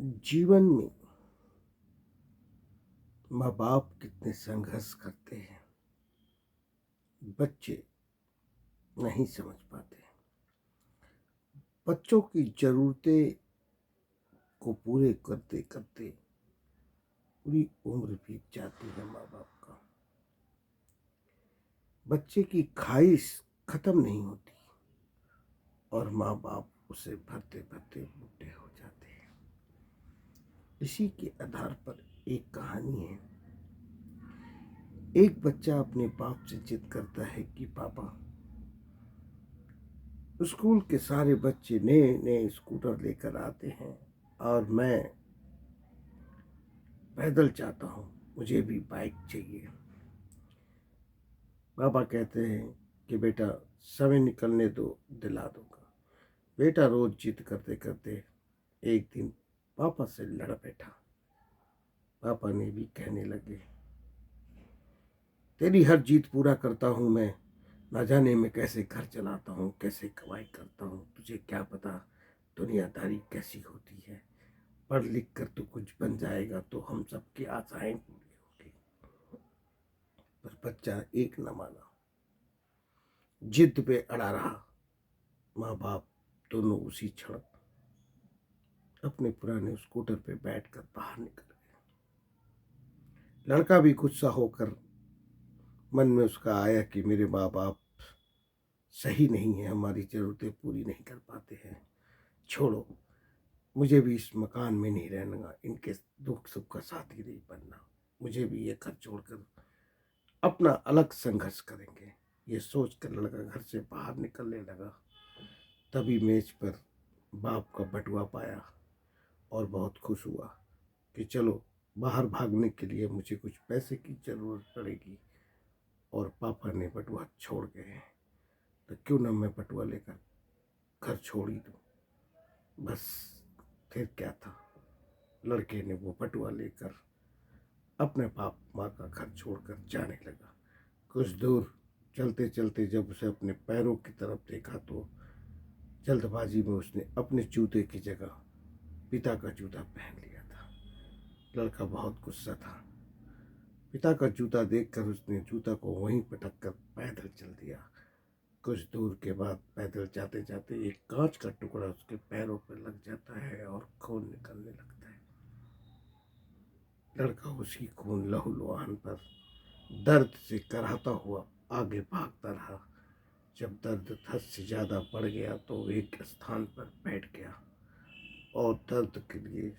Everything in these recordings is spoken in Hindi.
जीवन में माँ बाप कितने संघर्ष करते हैं, बच्चे नहीं समझ पाते। बच्चों की ज़रूरतें को पूरे करते करते पूरी उम्र बीत जाती है माँ बाप का। बच्चे की ख्वाहिश खत्म नहीं होती और माँ बाप उसे भरते भरते बूढ़े हो जाते हैं। इसी के आधार पर एक कहानी है। एक बच्चा अपने बाप से जिद करता है कि पापा, स्कूल के सारे बच्चे नए नए स्कूटर लेकर आते हैं और मैं पैदल चाहता हूँ, मुझे भी बाइक चाहिए। पापा कहते हैं कि बेटा समय निकलने दो, दिला दूंगा। बेटा रोज जिद करते करते एक दिन पापा से लड़ बैठा। पापा ने भी कहने लगे, तेरी हर जीत पूरा करता हूँ मैं, ना जाने मैं कैसे घर चलाता हूँ, कैसे कमाई करता हूँ, तुझे क्या पता दुनियादारी कैसी होती है। पढ़ लिख कर तू कुछ बन जाएगा तो हम सबकी आशाएं पूरी होगी। पर बच्चा एक न माना, जिद पे अड़ा रहा। माँ बाप दोनों उसी क्षण अपने पुराने स्कूटर पे बैठकर बाहर निकल गए। लड़का भी गुस्सा होकर मन में उसका आया कि मेरे माँ बाप सही नहीं है, हमारी ज़रूरतें पूरी नहीं कर पाते हैं। छोड़ो, मुझे भी इस मकान में नहीं रहना, इनके दुख सुख का साथी नहीं बनना। मुझे भी ये घर छोड़कर अपना अलग संघर्ष करेंगे। ये सोचकर लड़का घर से बाहर निकलने लगा। तभी मेज पर बाप का बटुआ पाया और बहुत खुश हुआ कि चलो, बाहर भागने के लिए मुझे कुछ पैसे की ज़रूरत पड़ेगी। और पापा ने बटुआ छोड़ गए हैं तो क्यों ना मैं बटुआ लेकर घर छोड़ ही दूँ। बस फिर क्या था, लड़के ने वो बटुआ लेकर अपने बाप माँ का घर छोड़कर जाने लगा। कुछ दूर चलते चलते जब उसे अपने पैरों की तरफ देखा तो जल्दबाजी में उसने अपने जूते की जगह पिता का जूता पहन लिया था। लड़का बहुत गुस्सा था। पिता का जूता देखकर उसने जूता को वहीं पटक कर पैदल चल दिया। कुछ दूर के बाद पैदल जाते जाते एक कांच का टुकड़ा उसके पैरों पर लग जाता है और खून निकलने लगता है। लड़का उसी खून लहूलुहान पर दर्द से कराहता हुआ आगे भागता रहा। जब दर्द हद से ज्यादा बढ़ गया तो एक स्थान पर बैठ गया और दर्द के लिए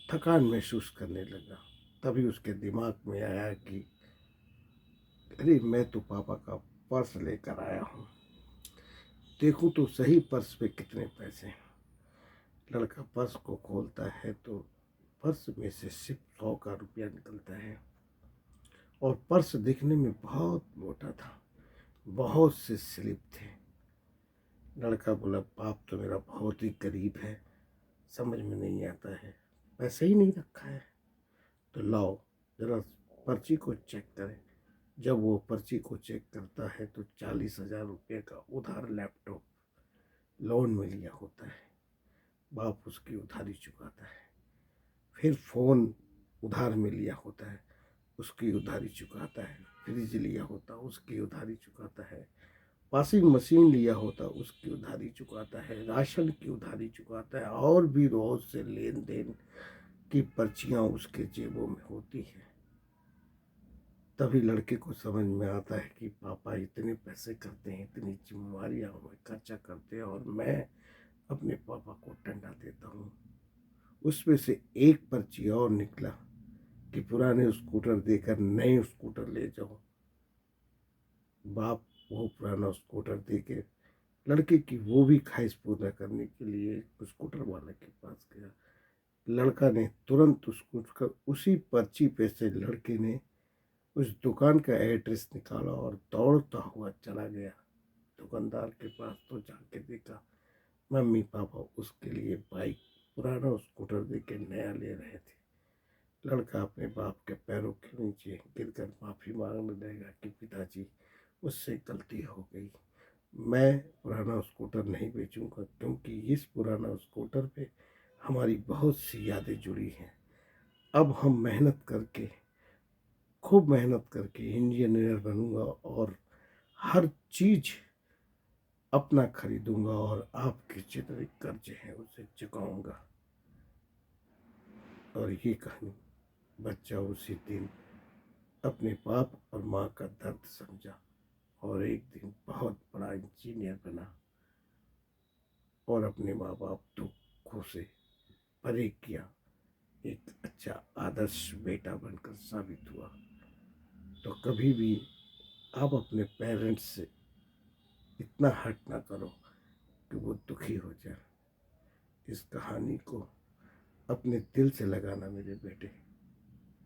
थकान महसूस करने लगा। तभी उसके दिमाग में आया कि अरे, मैं तो पापा का पर्स लेकर आया हूँ, देखूं तो सही पर्स पे कितने पैसे हैं। लड़का पर्स को खोलता है तो पर्स में से सिर्फ 100 का रुपया निकलता है और पर्स दिखने में बहुत मोटा था, बहुत से स्लिप थे। लड़का बोला, बाप तो मेरा बहुत ही गरीब है, समझ में नहीं आता है, पैसे ही नहीं रखा है। तो लाओ जरा पर्ची को चेक करें। जब वो पर्ची को चेक करता है तो 40,000 रुपये का उधार लैपटॉप लोन में लिया होता है। बाप उसकी उधारी चुकाता है। फिर फ़ोन उधार में लिया होता है, उसकी उधारी चुकाता है। फ्रिज लिया होता, उसकी उधारी चुकाता है। वॉशिंग मशीन लिया होता, उसकी उधारी चुकाता है। राशन की उधारी चुकाता है और भी रोज से लेन देन की पर्चियां उसके जेबों में होती है। तभी लड़के को समझ में आता है कि पापा इतने पैसे करते हैं, इतनी जिम्मेवारियां हमें खर्चा करते हैं और मैं अपने पापा को डंडा देता हूँ। उसमें से एक पर्ची और निकला कि पुराने स्कूटर देकर नए स्कूटर ले जाओ। बाप वो पुराना स्कूटर दे के लड़के की वो भी ख्वाहिश पूरा करने के लिए स्कूटर वाले के पास गया। लड़का ने तुरंत उसको उसी पर्ची पे से लड़के ने उस दुकान का एड्रेस निकाला और दौड़ता हुआ चला गया दुकानदार के पास। तो जाके देखा मम्मी पापा उसके लिए बाइक पुराना स्कूटर दे के नया ले रहे थे। लड़का अपने बाप के पैरों के नीचे गिरकर माफ़ी मांगने लगेगा कि पिताजी, मुझसे गलती हो गई, मैं पुराना स्कूटर नहीं बेचूंगा, क्योंकि इस पुराना स्कूटर पे हमारी बहुत सी यादें जुड़ी हैं। अब हम मेहनत करके, खूब मेहनत करके इंजीनियर बनूंगा और हर चीज़ अपना खरीदूंगा और आपके जितने कर्जे हैं उसे चुकाऊंगा। और ये कहानी बच्चा उसी दिन अपने बाप और माँ का दर्द समझा और एक दिन बहुत बड़ा इंजीनियर बना और अपने माँ बाप दुखों से परे किया, एक अच्छा आदर्श बेटा बनकर साबित हुआ। तो कभी भी आप अपने पेरेंट्स से इतना हर्ट ना करो कि वो दुखी हो जाए। इस कहानी को अपने दिल से लगाना मेरे बेटे।